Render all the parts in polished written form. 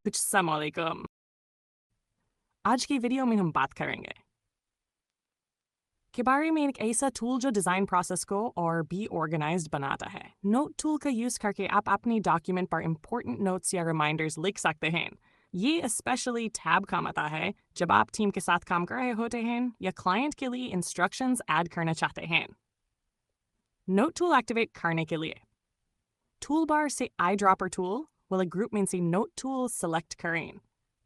अस्सलामुअलैकुम। आज की वीडियो में हम बात करेंगे के बारे में एक ऐसा टूल जो डिज़ाइन प्रोसेस को और भी ऑर्गेनाइज्ड बनाता है। नोट टूल का यूज़ करके आप अपनी डॉक्यूमेंट पर इंपॉर्टेंट नोट्स या रिमाइंडर्स लिख सकते हैं। ये स्पेशली टैब काम आता है जब आप टीम के साथ काम कर रहे होते हैं या क्लाइंट के लिए इंस्ट्रक्शंस ऐड करना चाहते हैं। नोट टूल एक्टिवेट करने के लिए टूल बार से आई ड्रॉपर टूल वाले ग्रुप में से नोट टूल सेलेक्ट करें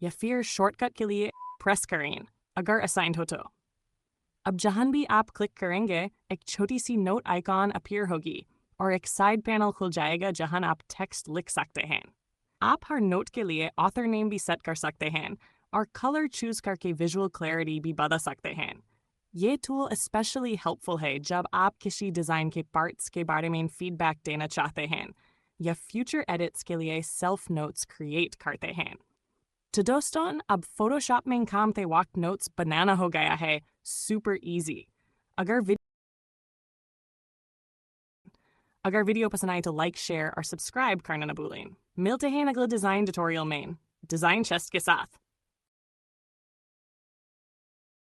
या फिर शॉर्टकट के लिए प्रेस करें अगर असाइंड हो तो। अब जहाँ भी आप क्लिक करेंगे एक छोटी सी नोट आइकॉन अपीयर होगी और एक साइड पैनल खुल जाएगा जहाँ आप टेक्स्ट लिख सकते हैं। आप हर नोट के लिए ऑथर नेम भी सेट कर सकते हैं और कलर चूज करके विजुअल क्लैरिटी भी बदल सकते हैं। ये टूल स्पेशली हेल्पफुल है जब आप किसी डिज़ाइन के पार्ट्स के बारे में फीडबैक देना चाहते हैं या फ्यूचर एडिट्स के लिए सेल्फ नोट्स क्रिएट करते हैं। तो दोस्तों, अब फोटोशॉप में काम के वक्त नोट्स बनाना हो गया है सुपर इजी। अगर वीडियो पसंद आए तो लाइक, शेयर और सब्सक्राइब करना न भूलें। मिलते हैं अगले डिज़ाइन ट्यूटोरियल में डिज़ाइन चेस्ट के साथ।